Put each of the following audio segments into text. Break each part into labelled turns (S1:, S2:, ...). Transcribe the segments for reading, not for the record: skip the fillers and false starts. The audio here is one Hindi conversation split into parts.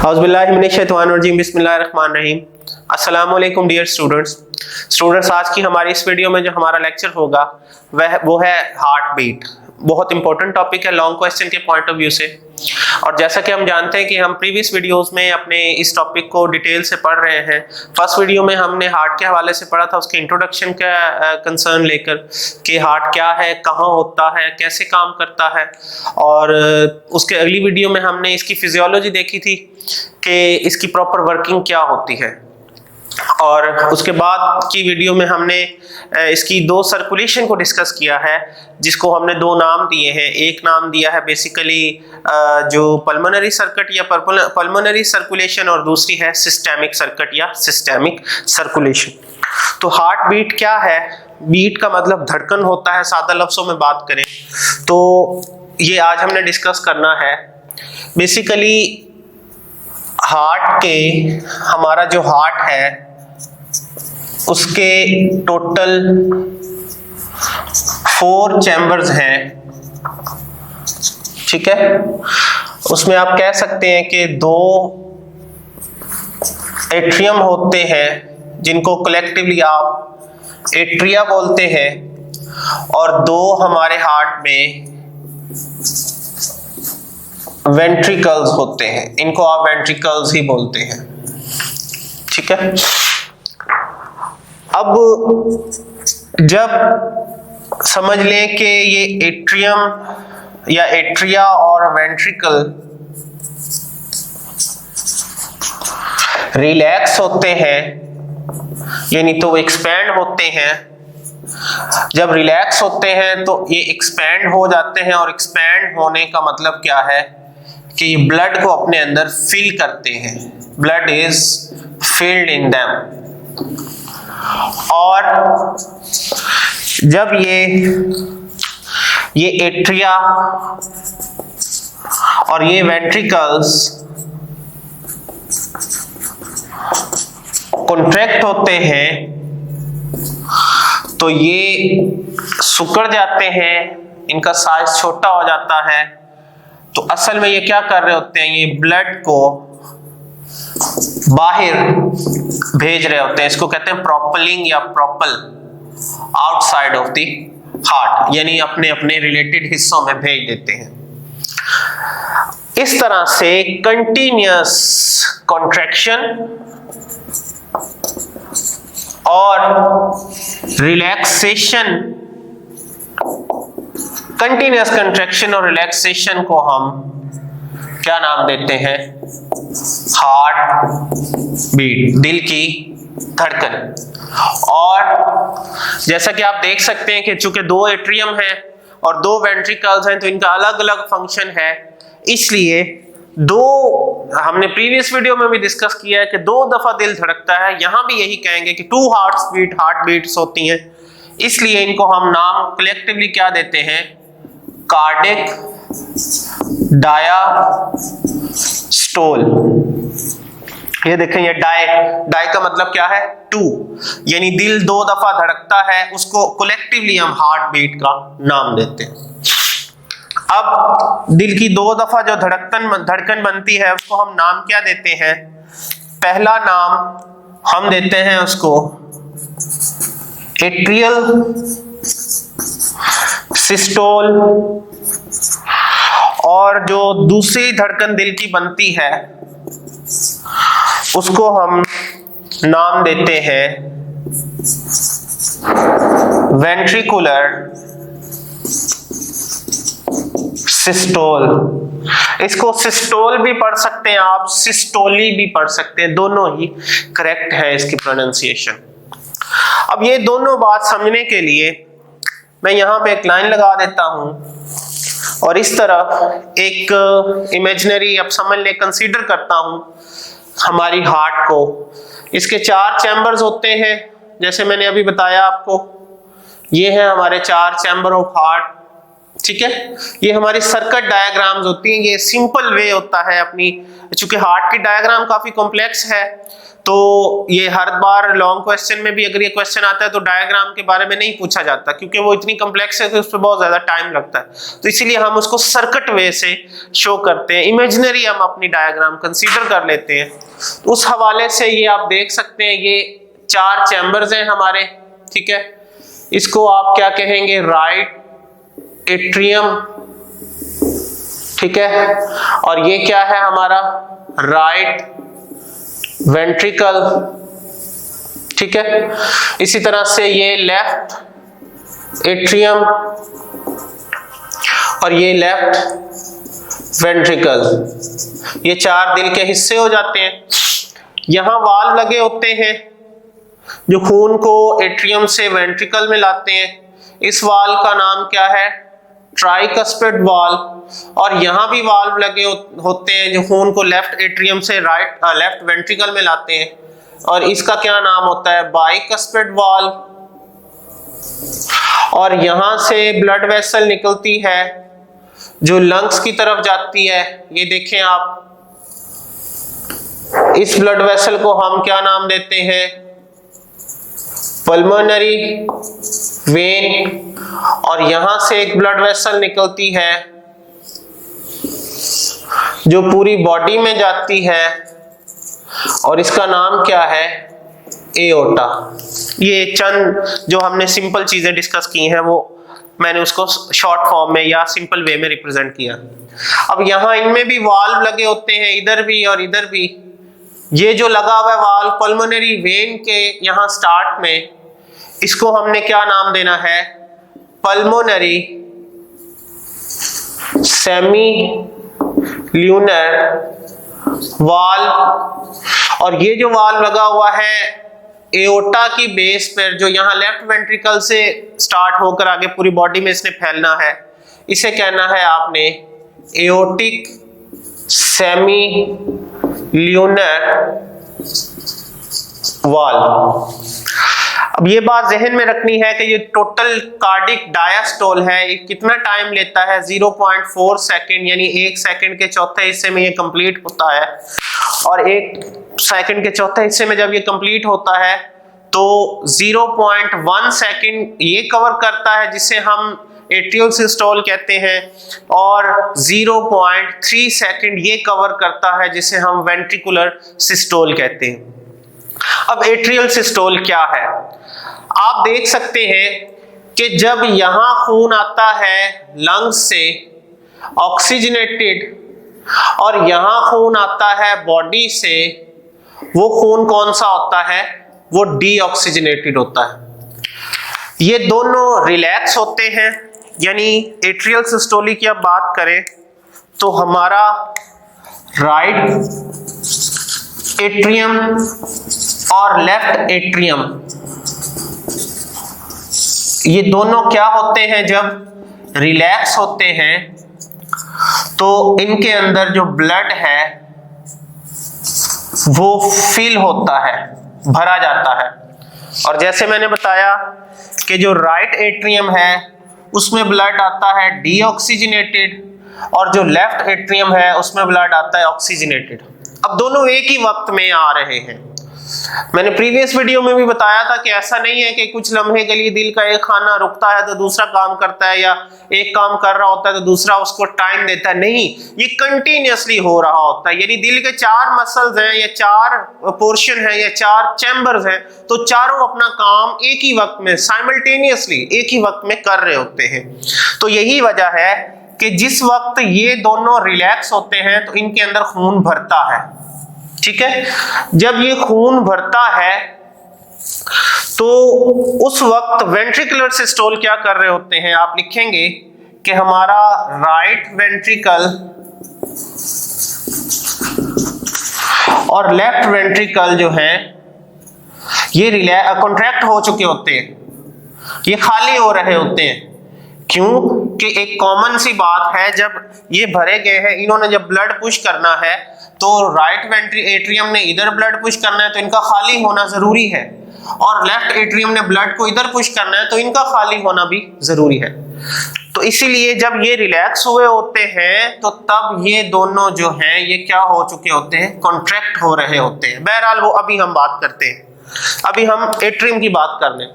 S1: औज़ुबिल्लाहिमिनश्शैतानिर्रजीम बिस्मिल्लाहिर्रहमानिर्रहीम। अस्सलामु अलैकुम डियर स्टूडेंट्स, आज की हमारी इस वीडियो में जो हमारा लेक्चर होगा वो है हार्ट बीट। बहुत इंपॉर्टेंट टॉपिक है लॉन्ग क्वेश्चन के पॉइंट ऑफ व्यू से। और जैसा कि हम जानते हैं कि हम प्रीवियस वीडियोस में अपने इस टॉपिक को डिटेल से पढ़ रहे हैं। फर्स्ट वीडियो में हमने हार्ट के हवाले से पढ़ा था, उसके इंट्रोडक्शन का कंसर्न लेकर कि हार्ट क्या है, कहाँ होता है, कैसे काम करता है। और उसके अगली वीडियो में हमने इसकी फिजियोलॉजी देखी थी कि इसकी प्रॉपर वर्किंग क्या होती है। और उसके बाद की वीडियो में हमने इसकी दो सर्कुलेशन को डिस्कस किया है, जिसको हमने दो नाम दिए हैं। एक नाम दिया है बेसिकली जो पल्मोनरी सर्किट या पल्मोनरी सर्कुलेशन, और दूसरी है सिस्टेमिक सर्किट या सिस्टेमिक सर्कुलेशन। तो हार्ट बीट क्या है? बीट का मतलब धड़कन होता है, सादा लफ्जों में बात करें तो ये आज हमने डिस्कस करना है। बेसिकली हार्ट के हमारा जो हार्ट है उसके टोटल 4 चैम्बर्स हैं, ठीक है। उसमें आप कह सकते हैं कि 2 एट्रियम होते हैं जिनको कलेक्टिवली आप एट्रिया बोलते हैं, और 2 हमारे हार्ट में वेंट्रिकल्स होते हैं, इनको आप वेंट्रिकल्स ही बोलते हैं, ठीक है। अब जब समझ लें कि ये एट्रियम या एट्रिया और वेंट्रिकल रिलैक्स होते हैं, यानी तो एक्सपैंड होते हैं। जब रिलैक्स होते हैं तो ये एक्सपैंड हो जाते हैं, और एक्सपैंड होने का मतलब क्या है कि ये ब्लड को अपने अंदर फिल करते हैं। Blood is filled in them. और जब ये एट्रिया और ये वेंट्रिकल्स कॉन्ट्रैक्ट होते हैं तो ये सिकुड़ जाते हैं, इनका साइज छोटा हो जाता है। तो असल में ये क्या कर रहे होते हैं, ये ब्लड को बाहर भेज रहे होते हैं। इसको कहते हैं प्रोपलिंग या propel outside of the heart, यानी अपने अपने रिलेटेड हिस्सों में भेज देते हैं। इस तरह से कंटिन्यूअस कॉन्ट्रैक्शन और रिलैक्सेशन, कंटिन्यूअस कंट्रैक्शन और रिलैक्सेशन को हम क्या नाम देते हैं? हार्ट बीट, दिल की धड़कन। और जैसा कि आप देख सकते हैं कि चूंकि 2 एट्रियम है और 2 वेंट्रिकल्स हैं, तो इनका अलग अलग फंक्शन है। इसलिए हमने प्रीवियस वीडियो में भी डिस्कस किया है कि 2 दफा दिल धड़कता है। यहां भी यही कहेंगे कि 2 हार्ट बीट्स होती हैं। इसलिए इनको हम नाम कलेक्टिवली क्या देते हैं? कार्डिक डायास्टोल। ये देखें, ये डाई का मतलब क्या है? 2, यानी दिल 2 दफा धड़कता है, उसको कलेक्टिवली हम हार्ट बीट का नाम देते हैं। अब दिल की 2 दफा जो धड़कन बनती है उसको हम नाम क्या देते हैं? पहला नाम हम देते हैं उसको एट्रियल सिस्टोल, और जो दूसरी धड़कन दिल की बनती है उसको हम नाम देते हैं वेंट्रिकुलर सिस्टोल। इसको सिस्टोल भी पढ़ सकते हैं आप, सिस्टोली भी पढ़ सकते हैं, दोनों ही करेक्ट है इसकी प्रोनाउंसिएशन। अब ये दोनों बात समझने के लिए मैं यहां पे एक लाइन लगा देता हूं, और इस तरह एक इमेजिनरी, अब समझ ले, कंसीडर करता हूं हमारी हार्ट को। इसके 4 चैम्बर्स होते हैं, जैसे मैंने अभी बताया आपको। ये हैं हमारे 4 चैम्बर ऑफ हार्ट। ठीक है, ये हमारी सर्किट डायग्राम्स होती हैं। ये सिंपल वे होता है अपनी, चूंकि हार्ट की डायग्राम काफी कॉम्प्लेक्स है तो ये हर बार लॉन्ग क्वेश्चन में भी अगर ये क्वेश्चन आता है तो डायग्राम के बारे में नहीं पूछा जाता, क्योंकि वो इतनी कॉम्प्लेक्स है कि उस पर बहुत ज्यादा टाइम लगता है। तो इसीलिए हम उसको सर्किट वे से शो करते हैं, इमेजिनरी हम अपनी डायग्राम कंसीडर कर लेते हैं। तो उस हवाले से ये आप देख सकते हैं, ये 4 चैम्बर्स हैं हमारे, ठीक है। इसको आप क्या कहेंगे, राइट एट्रियम, ठीक है, और ये क्या है हमारा राइट वेंट्रिकल, ठीक है। इसी तरह से ये लेफ्ट एट्रियम और ये लेफ्ट वेंट्रिकल, ये 4 दिल के हिस्से हो जाते हैं। यहां वाल्व लगे होते हैं जो खून को एट्रियम से वेंट्रिकल में लाते हैं। इस वाल्व का नाम क्या है, ट्राइकस्पिड वाल्व। और यहां भी वाल्व लगे होते हैं जो खून को लेफ्ट एट्रियम से लेफ्ट वेंट्रिकल में लाते हैं, और इसका क्या नाम होता है, बाइकस्पिड वाल्व। और यहां से ब्लड वेसल निकलती है जो लंग्स की तरफ जाती है। ये देखें आप, इस ब्लड वेसल को हम क्या नाम देते हैं, पल्मोनरी वेन। और यहां से एक ब्लड वेसल निकलती है जो पूरी बॉडी में जाती है, और इसका नाम क्या है, एओर्टा। ये चंद जो हमने सिंपल चीजें डिस्कस की हैं वो मैंने उसको शॉर्ट फॉर्म में या सिंपल वे में रिप्रेजेंट किया। अब यहाँ इनमें भी वाल्व लगे होते हैं, इधर भी और इधर भी। ये जो लगा हुआ है वाल्व पल्मोनरी वेन के यहाँ स्टार्ट में, इसको हमने क्या नाम देना है, पल्मोनरी सेमी ल्यूनर वाल्व। और ये जो वाल्व लगा हुआ है एओर्टा की बेस पर, जो यहाँ लेफ्ट वेंट्रिकल से स्टार्ट होकर आगे पूरी बॉडी में इसने फैलना है, इसे कहना है आपने एओर्टिक सेमी ल्यूनर वाल्व। अब ये बात जहन में रखनी है कि ये टोटल कार्डिक डायस्टोल है, ये कितना टाइम लेता है, 0.4 सेकेंड, यानी 1 सेकेंड के चौथे हिस्से में ये कंप्लीट होता है। और 1 सेकेंड के चौथे हिस्से में जब ये कंप्लीट होता है तो 0.1 सेकेंड ये कवर करता है जिसे हम एट्रियल सिस्टोल कहते हैं, और 0.3 सेकेंड ये कवर करता है जिसे हम वेंट्रिकुलर सिस्टोल कहते हैं। अब एट्रियल सिस्टोल क्या है, आप देख सकते हैं कि जब यहां खून आता है लंग्स से ऑक्सीजनेटेड, और यहां खून आता है बॉडी से, वो खून कौन सा होता है, वो डीऑक्सीजनेटेड होता है। ये दोनों रिलैक्स होते हैं, यानी एट्रियल सिस्टोली की अब बात करें तो हमारा राइट एट्रियम और लेफ्ट एट्रियम, ये दोनों क्या होते हैं, जब रिलैक्स होते हैं तो इनके अंदर जो ब्लड है वो फिल होता है, भरा जाता है। और जैसे मैंने बताया कि जो राइट एट्रियम है उसमें ब्लड आता है डीऑक्सीजनेटेड, और जो लेफ्ट एट्रियम है उसमें ब्लड आता है ऑक्सीजनेटेड। अब दोनों एक ही वक्त में आ रहे हैं। मैंने प्रीवियस वीडियो में भी बताया था कि ऐसा नहीं है कि कुछ लम्हे के लिए दिल का एक खाना रुकता है तो दूसरा काम करता है, या एक काम कर रहा होता है तो दूसरा उसको टाइम देता है। नहीं, ये कंटिन्यूअसली हो रहा होता है। यानी दिल के 4 मसल्स हैं या 4 पोर्शन है या 4 चैम्बर्स हैं, तो चारों अपना काम एक ही वक्त में साइमल्टेनियसली एक ही वक्त में कर रहे होते हैं। तो यही वजह है कि जिस वक्त ये दोनों रिलैक्स होते हैं तो इनके अंदर खून भरता है, ठीक है। जब ये खून भरता है तो उस वक्त वेंट्रिकुलर सिस्टोल क्या कर रहे होते हैं, आप लिखेंगे कि हमारा राइट वेंट्रिकल और लेफ्ट वेंट्रिकल जो है ये कॉन्ट्रैक्ट हो चुके होते हैं, ये खाली हो रहे होते हैं। क्यों कि एक कॉमन सी बात है, जब ये भरे गए हैं, इन्होंने जब ब्लड पुश करना है तो राइट एट्रियम ने इधर ब्लड पुश करना है तो इनका खाली होना जरूरी है, और लेफ्ट एट्रियम ने ब्लड को इधर पुश करना है तो इनका खाली होना भी जरूरी है। तो इसीलिए जब ये रिलैक्स हुए होते हैं तो तब ये दोनों जो हैं ये क्या हो चुके होते हैं, कॉन्ट्रैक्ट हो रहे होते हैं। बहरहाल वो अभी हम बात करते हैं, अभी हम एट्रियम की बात कर लें।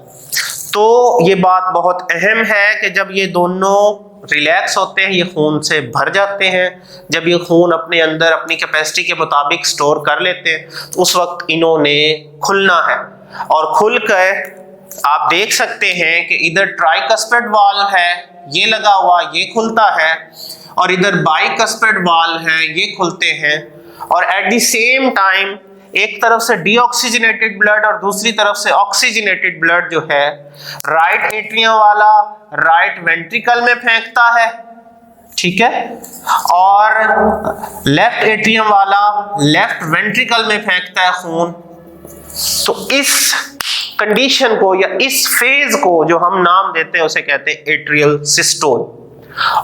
S1: तो ये बात बहुत अहम है कि जब ये दोनों रिलैक्स होते हैं ये खून से भर जाते हैं। जब ये खून अपने अंदर अपनी कैपेसिटी के मुताबिक स्टोर कर लेते हैं तो उस वक्त इन्होंने खुलना है, और खुल कर आप देख सकते हैं कि इधर ट्राइकस्पिड वाल्व है ये लगा हुआ, ये खुलता है, और इधर बाइकस्पिड वाल्व है ये खुलते हैं। और एट द सेम टाइम एक तरफ से डीऑक्सीजनेटेड ब्लड और दूसरी तरफ से ऑक्सीजनेटेड ब्लड जो है राइट एट्रियम वाला राइट वेंट्रिकल में फेंकता है, ठीक है, और लेफ्ट एट्रियम वाला लेफ्ट वेंट्रिकल में फेंकता है खून। तो इस कंडीशन को या इस फेज को जो हम नाम देते हैं उसे कहते हैं एट्रियल सिस्टोल।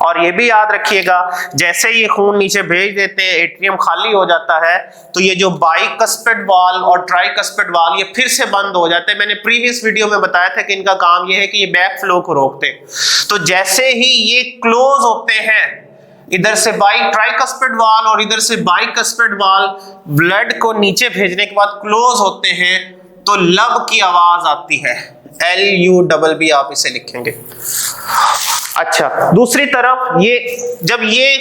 S1: और ये भी याद रखिएगा जैसे ये खून नीचे भेज देते हैं एट्रियम खाली हो जाता है तो ये जो बाइकस्पिड वाल्व और ट्राइकस्पिड वाल्व ये फिर से बंद हो जाते हैं। मैंने प्रीवियस वीडियो में बताया था कि इनका काम ये है कि ये बैक फ्लो को रोकते हैं। तो जैसे ही ये क्लोज होते हैं, इधर से ट्राइकस्पिड वाल्व और इधर से बाइकस्पिड वाल्व ब्लड को नीचे भेजने के बाद क्लोज होते हैं तो लब की आवाज आती है, LUBB आप इसे लिखेंगे। अच्छा, दूसरी तरफ ये जब ये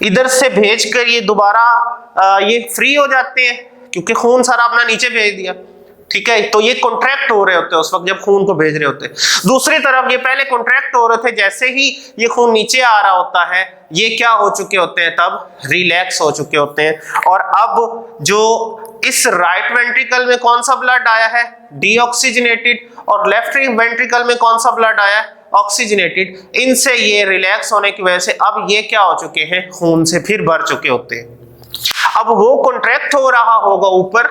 S1: इधर से भेजकर ये दोबारा ये फ्री हो जाते हैं क्योंकि खून सारा अपना नीचे भेज दिया, ठीक है, तो ये कॉन्ट्रैक्ट हो रहे होते हैं उस वक्त जब खून को भेज रहे होते हैं। दूसरी तरफ ये पहले कॉन्ट्रैक्ट हो रहे थे, जैसे ही ये खून नीचे आ रहा होता है ये क्या हो चुके होते हैं, तब रिलैक्स हो चुके होते हैं। और अब जो इस राइट वेंट्रिकल में कौन सा ब्लड आया है, डीऑक्सीजनेटेड, और लेफ्ट वेंट्रिकल में कौन सा ब्लड आया है, ऑक्सीजनेटेड। इनसे ये रिलैक्स होने की वजह से अब ये क्या हो चुके हैं, खून से फिर भर चुके होते हैं। अब वो कॉन्ट्रैक्ट हो रहा होगा ऊपर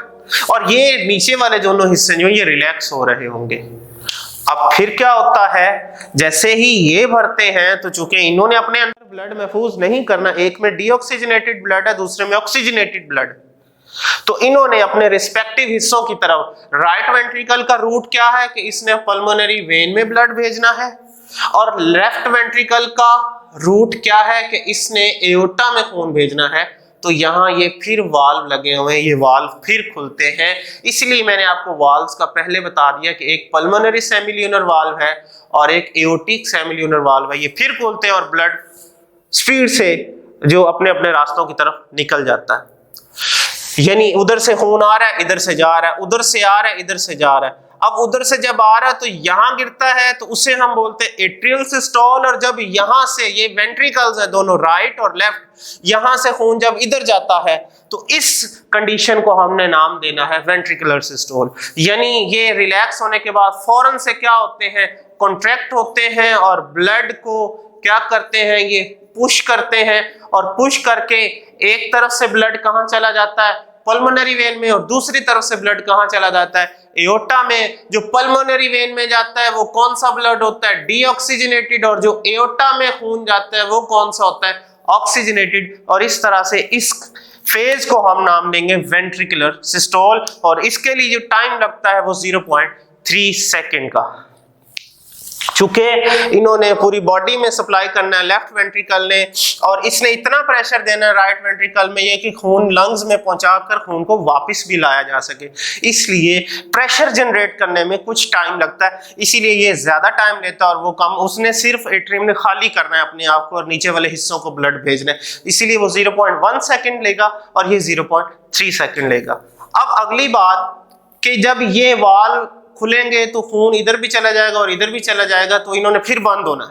S1: और ये नीचे वाले दोनों हिस्से जो ये रिलैक्स हो रहे होंगे। अब फिर क्या होता है, जैसे ही ये भरते हैं तो चूंकि इन्होंने अपने अंदर ब्लड महफूज नहीं करना, एक में डीऑक्सीजनेटेड ब्लड है दूसरे में ऑक्सीजनेटेड ब्लड, तो इन्होंने अपने रिस्पेक्टिव हिस्सों की तरफ राइट वेंट्रिकल का रूट क्या है कि इसने पल्मोनरी वेन में ब्लड भेजना है, और लेफ्ट वेंट्रिकल का रूट क्या है कि इसने एओर्टा में खून भेजना है। तो यहाँ ये फिर वाल्व लगे हुए हैं, ये वाल्व फिर खुलते हैं। इसलिए मैंने आपको वाल्व्स का पहले बता दिया कि एक पल्मोनरी सेमिल्यूनर वाल्व है और एक एओर्टिक सेमिल्यूनर वाल्व है। ये फिर खुलते हैं और ब्लड स्पीड से जो अपने अपने रास्तों की तरफ निकल जाता है। यानी उधर से खून आ रहा है, इधर से जा रहा है, उधर से आ रहा है, इधर से जा रहा है। अब उधर से जब आ रहा है तो यहां गिरता है तो उसे हम बोलते हैं एट्रियल सिस्टोल, और जब यहां से ये वेंट्रिकल्स है दोनों राइट और लेफ्ट, यहां से खून जब इधर जाता है तो इस कंडीशन को हमने नाम देना है वेंट्रिकुलर सिस्टोल। यानी ये रिलैक्स होने के बाद फौरन से क्या होते हैं, कॉन्ट्रैक्ट होते हैं और ब्लड को क्या करते हैं, ये पुश करते हैं, और पुश करके एक तरफ से ब्लड कहां चला जाता है, पल्मोनरी वेन में, और दूसरी तरफ से ब्लड कहां चला जाता है, एओर्टा में। जो पल्मोनरी वेन में जाता है वो कौन सा ब्लड होता है, डीऑक्सीजनेटेड, और जो एओर्टा में खून जाता है वो कौन सा होता है, ऑक्सीजनेटेड। और इस तरह से इस फेज को हम नाम देंगे वेंट्रिकुलर सिस्टोल, और इसके लिए जो टाइम लगता है वो 0.3 सेकेंड का। चूंकि इन्होंने पूरी बॉडी में सप्लाई करना है लेफ्ट वेंट्रिकल ने, और इसने इतना प्रेशर देना है राइट वेंट्रिकल में ये कि खून लंग्स में पहुंचाकर खून को वापस भी लाया जा सके, इसलिए प्रेशर जनरेट करने में कुछ टाइम लगता है, इसीलिए ये ज्यादा टाइम लेता है और वो कम। उसने सिर्फ एट्रियम ने खाली करना है अपने आप को और नीचे वाले हिस्सों को ब्लड भेजना है, इसीलिए वो 0.1 सेकेंड लेगा और ये 0.3 सेकेंड लेगा। अब अगली बात कि जब ये वाल्व खुलेंगे तो खून इधर भी चला जाएगा और इधर भी चला जाएगा, तो इन्होंने फिर बंद होना है,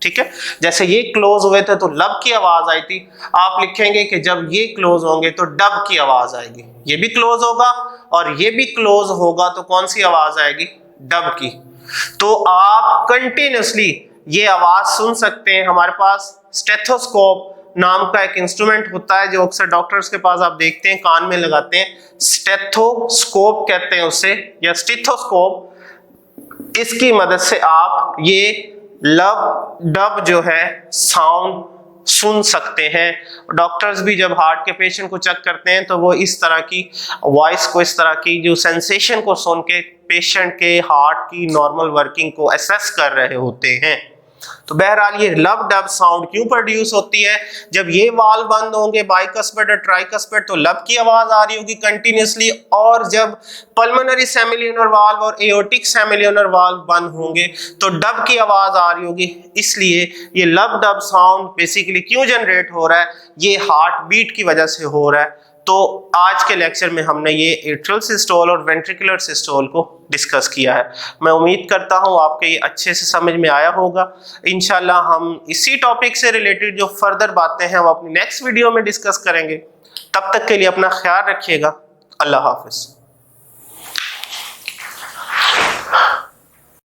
S1: ठीक है। जैसे ये क्लोज हुए थे तो लब की आवाज आई थी, आप लिखेंगे कि जब ये क्लोज होंगे तो डब की आवाज आएगी। ये भी क्लोज होगा और ये भी क्लोज होगा तो कौन सी आवाज आएगी, डब की। तो आप कंटिन्यूसली ये आवाज सुन सकते हैं। हमारे पास स्टेथोस्कोप नाम का एक इंस्ट्रूमेंट होता है जो अक्सर डॉक्टर्स के पास आप देखते हैं, कान में लगाते हैं, स्टेथोस्कोप कहते हैं उसे, या स्टेथोस्कोप। इसकी मदद से आप ये लब डब जो है साउंड सुन सकते हैं। डॉक्टर्स भी जब हार्ट के पेशेंट को चेक करते हैं तो वो इस तरह की वॉइस को, इस तरह की जो सेंसेशन को सुन के पेशेंट के हार्ट की नॉर्मल वर्किंग को असेस कर रहे होते हैं। तो बहरहाल ये लब डब साउंड क्यों प्रोड्यूस होती है? जब ये वाल्व बंद होंगे बाइकस्पेड और ट्राइकस्पेड तो लब की आवाज आ रही होगी कंटिन्यूसली, और जब पल्मोनरी सेमिल्यूनर वाल्व और एओर्टिक सेमिल्यूनर वाल्व बंद होंगे तो डब की आवाज आ रही होगी। इसलिए ये लब डब साउंड बेसिकली क्यों जनरेट हो रहा है? ये हार्ट बीट की वजह से हो रहा है। तो आज के लेक्चर में हमने ये एट्रियल सिस्टोल और वेंट्रिकुलर सिस्टोल को डिस्कस किया है। मैं उम्मीद करता हूँ आपके ये अच्छे से समझ में आया होगा। इंशाल्लाह हम इसी टॉपिक से रिलेटेड जो फर्दर बातें हैं वो अपनी नेक्स्ट वीडियो में डिस्कस करेंगे। तब तक के लिए अपना ख्याल रखिएगा। अल्लाह हाफिज।